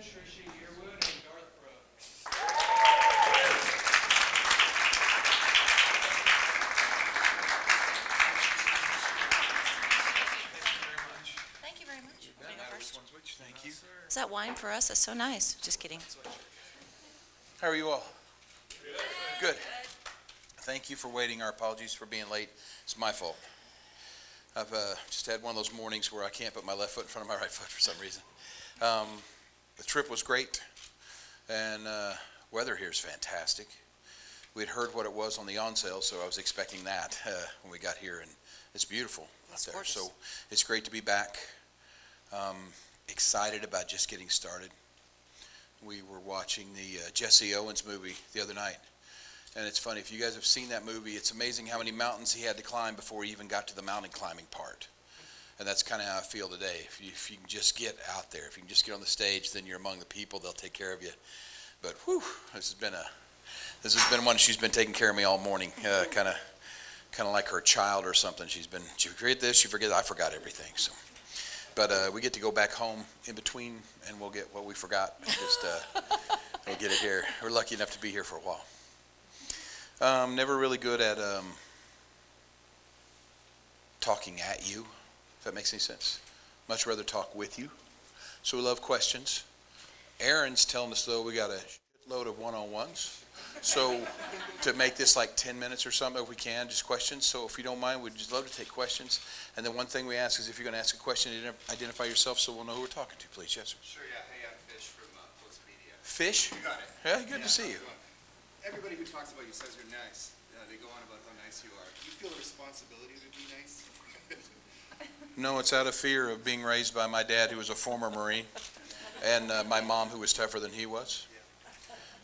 Trisha Yearwood, and Garth. Thank you very much. Thank you. Is that wine for us? That's so nice. Just kidding. How are you all? Good. Thank you for waiting. Our apologies for being late. It's my fault. I've just had one of those mornings where I can't put my left foot in front of my right foot for some reason. The trip was great, and weather here is fantastic. We had heard what it was on the on sale, so I was expecting that when we got here, and it's beautiful out there. Gorgeous. So it's great to be back. Excited about just getting started. We were watching the Jesse Owens movie the other night, and it's funny, if you guys have seen that movie, it's amazing how many mountains he had to climb before he even got to the mountain climbing part. And that's kind of how I feel today. If you can just get out there, if you can just get on the stage, then you're among the people. They'll take care of you. But whew, this has been one. She's been taking care of me all morning, kind of like her child or something. She forget this, you forget. I forgot everything. So, but we get to go back home in between, and we'll get what we forgot. Just we'll get it here. We're lucky enough to be here for a while. Never really good at talking at you. If that makes any sense. Much rather talk with you. So we love questions. Aaron's telling us, though, we got a load of one-on-ones. So to make this like 10 minutes or something, if we can, just questions. So if you don't mind, we'd just love to take questions. And then one thing we ask is if you're going to ask a question, identify yourself so we'll know who we're talking to, please. Yes, sir. Sure, yeah. Hey, I'm Fish from Post Media. Fish? You got it. Yeah, good to see you. Everybody who talks about you says you're nice. They go on about how nice you are. Do you feel a responsibility to be nice? No, it's out of fear of being raised by my dad, who was a former Marine, and my mom, who was tougher than he was.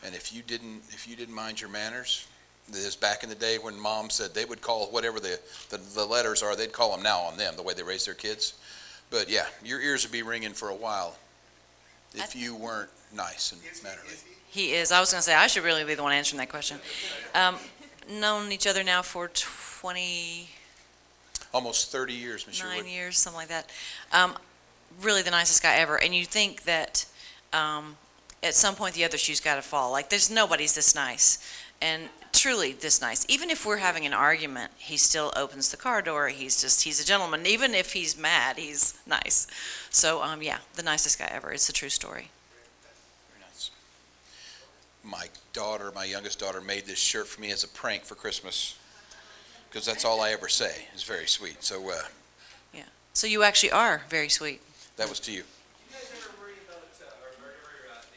And if you didn't mind your manners, this back in the day when Mom said they would call whatever the letters are, they'd call them now on them, the way they raise their kids. But yeah, your ears would be ringing for a while if you weren't nice and mannerly. He is. I was going to say, I should really be the one answering that question. Known each other now for 29 Almost 30 years, Ms. Yearwood. years, something like that. Really the nicest guy ever. And you think that at some point the other shoe's got to fall. Like, there's nobody's this nice. And truly this nice. Even if we're having an argument, he still opens the car door. He's a gentleman. Even if he's mad, he's nice. So, yeah, the nicest guy ever. It's a true story. Very nice. My youngest daughter, made this shirt for me as a prank for Christmas, because that's all I ever say. It's very sweet. So, yeah. So you actually are very sweet. that was to you. Do you guys ever worry about, the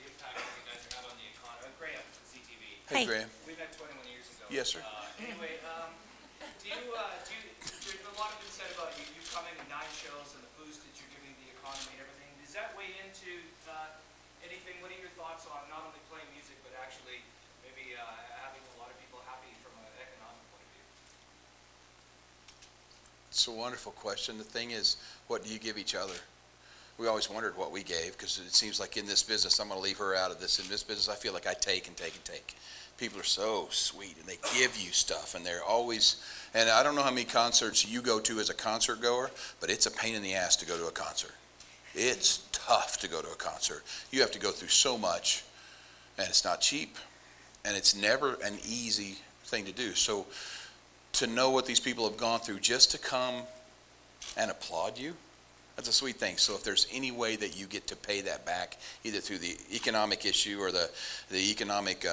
impact that you guys have had on the economy? Graham, CTV. Hey, Hey. Graham. We met 21 years ago. Yes, sir. Anyway, there's a lot been said about you coming to 9 shows and the boost that you're giving the economy and everything. Does that weigh into anything? What are your thoughts on not only playing music, but actually maybe having a lot of people happy from an economic point of view? It's a wonderful question. The thing is, what do you give each other? We always wondered what we gave, because it seems like in this business, I'm going to leave her out of this. In this business, I feel like I take and take and take. People are so sweet, and they give you stuff, and they're always, and I don't know how many concerts you go to as a concert goer, but it's a pain in the ass to go to a concert. It's tough to go to a concert. You have to go through so much, and it's not cheap, and it's never an easy thing to do. So to know what these people have gone through just to come and applaud you, that's a sweet thing. So if there's any way that you get to pay that back, either through the economic issue or the economic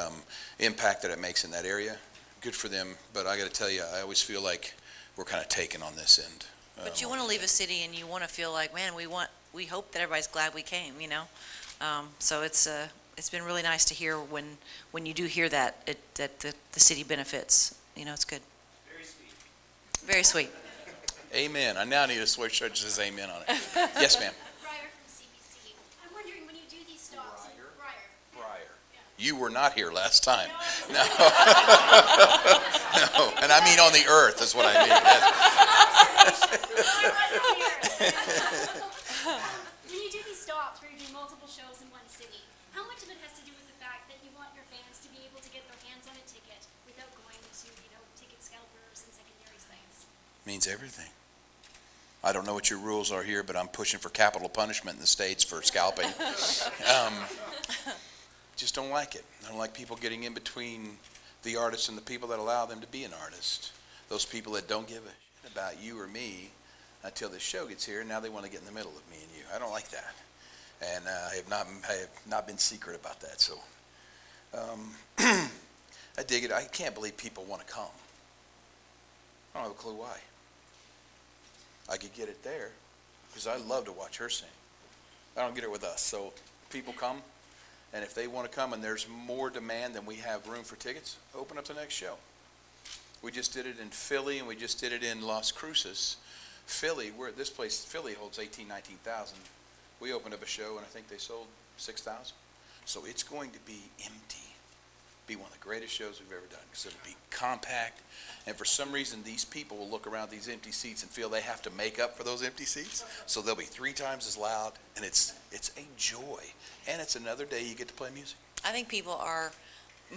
impact that it makes in that area, good for them. But I got to tell you, I always feel like we're kind of taken on this end. But you want to leave a city and you want to feel like, man, we hope that everybody's glad we came, you know? So it's been really nice to hear when you do hear that, that the city benefits. You know, it's good. Very sweet. Very sweet. Amen. I now need a sweatshirt that says amen on it. Yes, ma'am. Briar from CBC. I'm wondering, when you do these stops, Briar. You were not here last time. No. No. And I mean on the earth, that's what I mean. When you do these stops where you're doing multiple shows in one city, how much of it has to do with the fact that you want your fans to be able to get their hands on a ticket without going to, ticket scalpers and secondary sites? Means everything. I don't know what your rules are here, but I'm pushing for capital punishment in the States for scalping. Just don't like it. I don't like people getting in between the artists and the people that allow them to be an artist. Those people that don't give a shit about you or me until the show gets here, and now they want to get in the middle of me and you. I don't like that. And I have not been secret about that. So I dig it. I can't believe people want to come. I don't have a clue why. I could get it there because I love to watch her sing. I don't get it with us. So people come, and if they want to come and there's more demand than we have room for tickets, open up the next show. We just did it in Philly, and we just did it in Las Cruces. Philly, this place, Philly holds 18,000, 19,000. We opened up a show, and I think they sold 6,000. So it's going to be empty. Be one of the greatest shows we've ever done because it'll be compact, and for some reason these people will look around these empty seats and feel they have to make up for those empty seats, so they'll be 3 times as loud, and it's a joy, and it's another day you get to play music. I think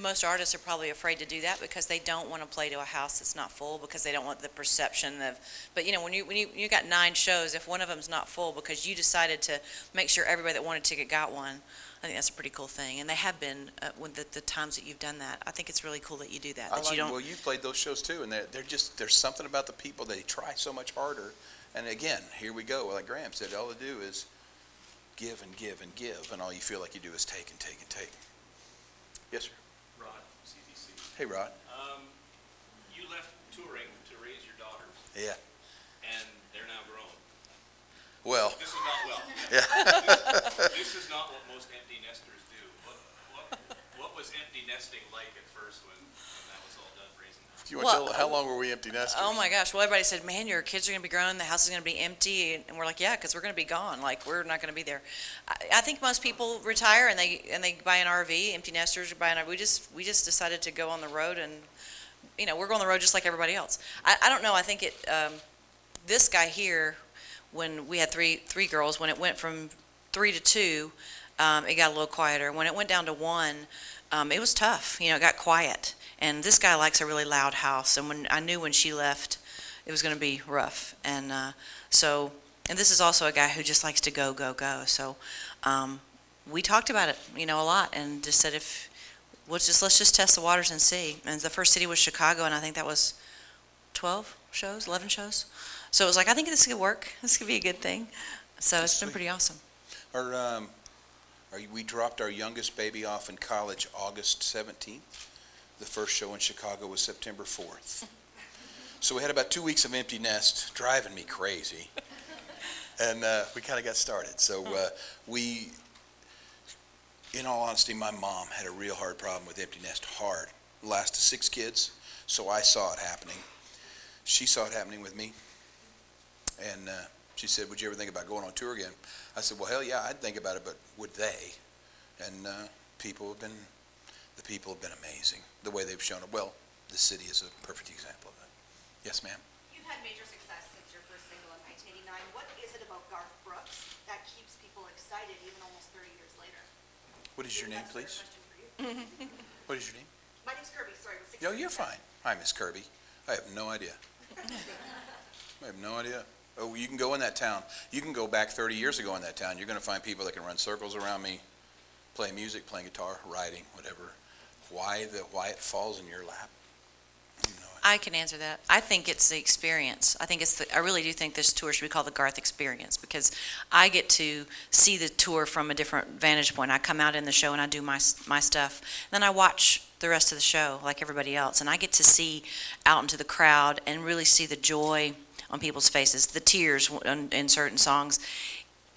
most artists are probably afraid to do that because they don't want to play to a house that's not full because they don't want the perception of, but when you got 9 shows, if one of them's not full because you decided to make sure everybody that wanted a ticket got one, I think that's a pretty cool thing, and they have been with the times that you've done that. I think it's really cool that you do that. Well, you've played those shows too, and there's something about the people, they try so much harder, and again, here we go, like Graham said, all they do is give and give and give, and all you feel like you do is take and take and take. Yes, sir. Rod from CBC. Hey, Rod. You left touring to raise your daughters. Yeah. And they're now grown. Well. This is not Yeah. This is not what most empty nesters do. What was empty nesting like at first when that was all done, raising them? Do you want to tell how long were we empty nesters? Oh my gosh! Well, everybody said, "Man, your kids are going to be grown. The house is going to be empty," and we're like, "Yeah, because we're going to be gone. Like we're not going to be there." I think most people retire and they buy an RV. Empty nesters buy an RV. We just decided to go on the road, and we're going on the road just like everybody else. I don't know. I think this guy here, when we had three girls, when it went from 3 to 2, it got a little quieter. When it went down to 1, it was tough. It got quiet. And this guy likes a really loud house. And I knew when she left, it was going to be rough. And and this is also a guy who just likes to go, go, go. So we talked about it, a lot, and just said let's just test the waters and see. And the first city was Chicago, and I think that was 12 shows, 11 shows. So it was like, I think this could work. This could be a good thing. So it's been pretty awesome. We dropped our youngest baby off in college August 17th. The first show in Chicago was September 4th. So we had about 2 weeks of empty nest, driving me crazy. And we kind of got started. So in all honesty, my mom had a real hard problem with empty nest, hard. Last 6 kids, so I saw it happening. She saw it happening with me. And she said, would you ever think about going on tour again? I said, well, hell yeah, I'd think about it, but would they? And the people have been amazing, the way they've shown up. Well, the city is a perfect example of that. Yes, ma'am? You've had major success since your first single in 1989. What is it about Garth Brooks that keeps people excited even almost 30 years later? What is your name, please? What is your name? My name's Kirby, sorry. No, you're fine. Hi, Miss Kirby. I have no idea. I have no idea. Oh, you can go in that town. You can go back 30 years ago in that town. You're going to find people that can run circles around me, play music, playing guitar, writing, whatever. Why it falls in your lap? I can answer that. I think it's the experience. I really do think this tour should be called the Garth Experience because I get to see the tour from a different vantage point. I come out in the show and I do my stuff. Then I watch the rest of the show like everybody else, and I get to see out into the crowd and really see the joy on people's faces, the tears in certain songs.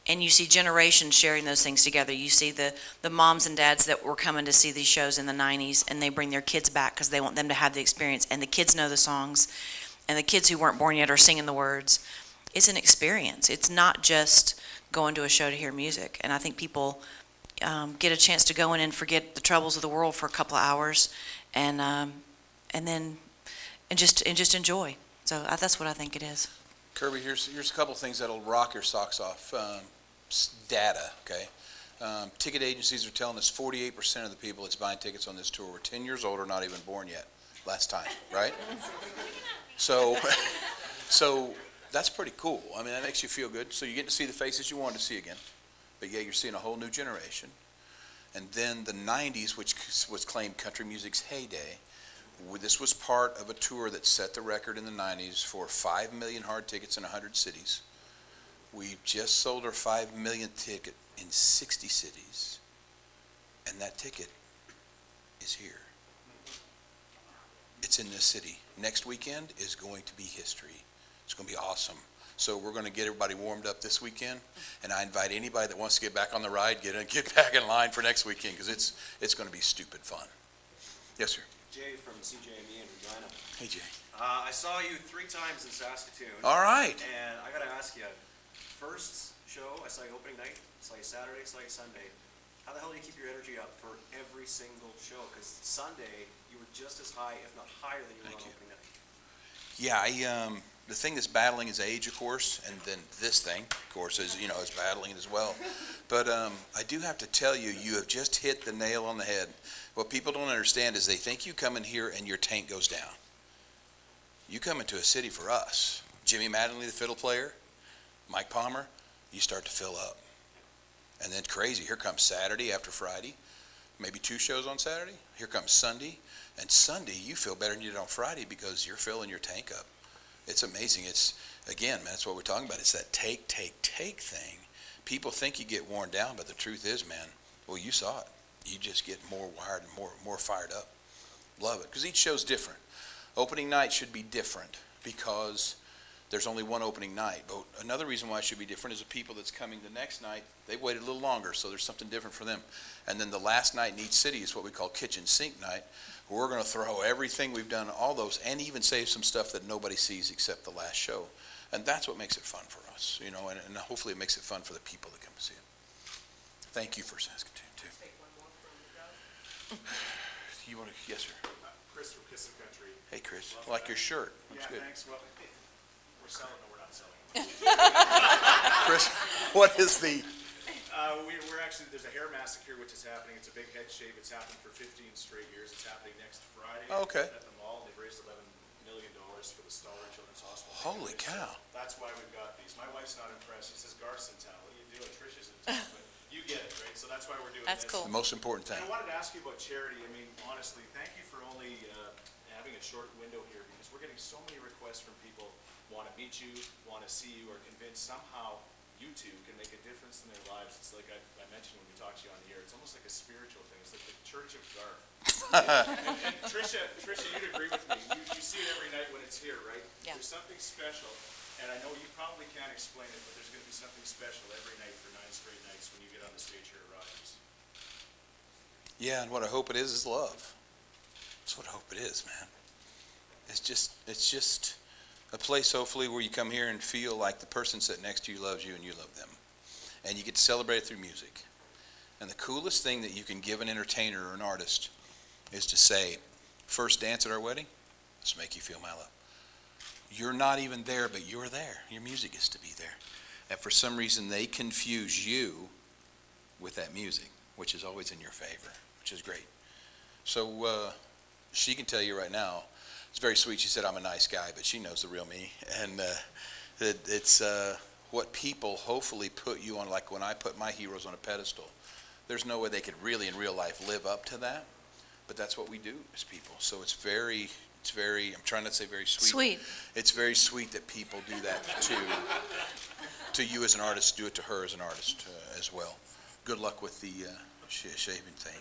And you see generations sharing those things together. You see the moms and dads that were coming to see these shows in the 90s, and they bring their kids back because they want them to have the experience. And the kids know the songs, and the kids who weren't born yet are singing the words. It's an experience. It's not just going to a show to hear music. And I think people get a chance to go in and forget the troubles of the world for a couple of hours, and just enjoy. So that's what I think it is. Kirby, here's a couple things that'll rock your socks off. Data, okay? Ticket agencies are telling us 48% of the people that's buying tickets on this tour were 10 years old or not even born yet last time, right? So That's pretty cool. I mean, that makes you feel good. So you get to see the faces you wanted to see again, but yeah, you're seeing a whole new generation. And then the 90s, which was claimed country music's heyday, this was part of a tour that set the record in the 90s for 5 million hard tickets in 100 cities. We just sold our 5 millionth ticket in 60 cities, and that ticket is here. It's in this city. Next weekend is going to be history. It's going to be awesome. So we're going to get everybody warmed up this weekend, and I invite anybody that wants to get back on the ride, get back in line for next weekend, because it's going to be stupid fun. Yes, sir. Jay from CJME in Regina. Hey, Jay. I saw you 3 times in Saskatoon. All right. And I got to ask you, first show, I saw you opening night, saw you Saturday, saw you Sunday. How the hell do you keep your energy up for every single show? Because Sunday, you were just as high, if not higher than you were on opening night. Yeah, the thing that's battling is age, of course, and then this thing, of course, is battling it as well. But I do have to tell you, you have just hit the nail on the head. What people don't understand is they think you come in here and your tank goes down. You come into a city for us. Jimmy Mattingly, the fiddle player, Mike Palmer, you start to fill up. And then crazy, here comes Saturday after Friday, maybe 2 shows on Saturday. Here comes Sunday, and Sunday you feel better than you did on Friday because you're filling your tank up. It's amazing. It's, again, man, that's what we're talking about. It's that take thing. People think you get worn down, but the truth is, man, well, you saw it. You just get more wired and more fired up. Love it, because each show's different. Opening night should be different because there's only one opening night. But another reason why it should be different is the people that's coming the next night, they waited a little longer, so there's something different for them. And then the last night in each city is what we call kitchen sink night. We're going to throw everything we've done, all those, and even save some stuff that nobody sees except the last show. And that's what makes it fun for us, and hopefully it makes it fun for the people that come to see it. Thank you for Saskatoon, too. Take one more from the crowd. You want to, yes, sir. Chris from Kiss of Country. Hey, Chris, I like your shirt. Looks good. Thanks. Well, we're selling or we're not selling. Chris, what is the... We're actually, there's a hair massacre which is happening. It's a big head shave. It's happened for 15 straight years. It's happening next Friday. Oh, okay. At the mall. They've raised $11 million for the Stoller Children's Hospital. Holy cow. So that's why we've got these. My wife's not impressed. She says, Garth's in town. What are you doing? Trisha's in town. But you get it, right? So that's why we're doing That's this. cool. The most important thing. And I wanted to ask you about charity. I mean, honestly, thank you for only having a short window here because we're getting so many requests from people want to meet you, want to see you, or convinced somehow you two can make a difference in their lives. It's like I mentioned when we talked to you on the air. It's almost like a spiritual thing. It's like the Church of Garth. and Trisha, you'd agree with me. You see it every night when it's here, right? Yeah. There's something special, and I know you probably can't explain it, but there's going to be something special every night for 9 straight nights when you get on the stage here at Rogers. Yeah, and what I hope it is love. That's what I hope it is, man. It's just a place, hopefully, where you come here and feel like the person sitting next to you loves you and you love them. And you get to celebrate it through music. And the coolest thing that you can give an entertainer or an artist is to say, first dance at our wedding, let's make you feel my love. You're not even there, but you're there. Your music is to be there. And for some reason, they confuse you with that music, which is always in your favor, which is great. So she can tell you right now, it's very sweet. She said, I'm a nice guy, but she knows the real me. And it's what people hopefully put you on, like when I put my heroes on a pedestal. There's no way they could really in real life live up to that, but that's what we do as people. So it's very, I'm trying not to say very sweet. Sweet. It's very sweet that people do that to you as an artist, do it to her as an artist as well. Good luck with the shaving thing.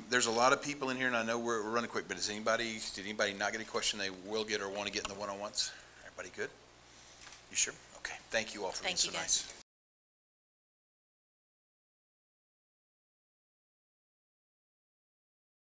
There's a lot of people in here, and I know we're running quick, but did anybody not get a question they will get or want to get in the one-on-ones? Everybody good? You sure? Okay. Thank you all for being so nice.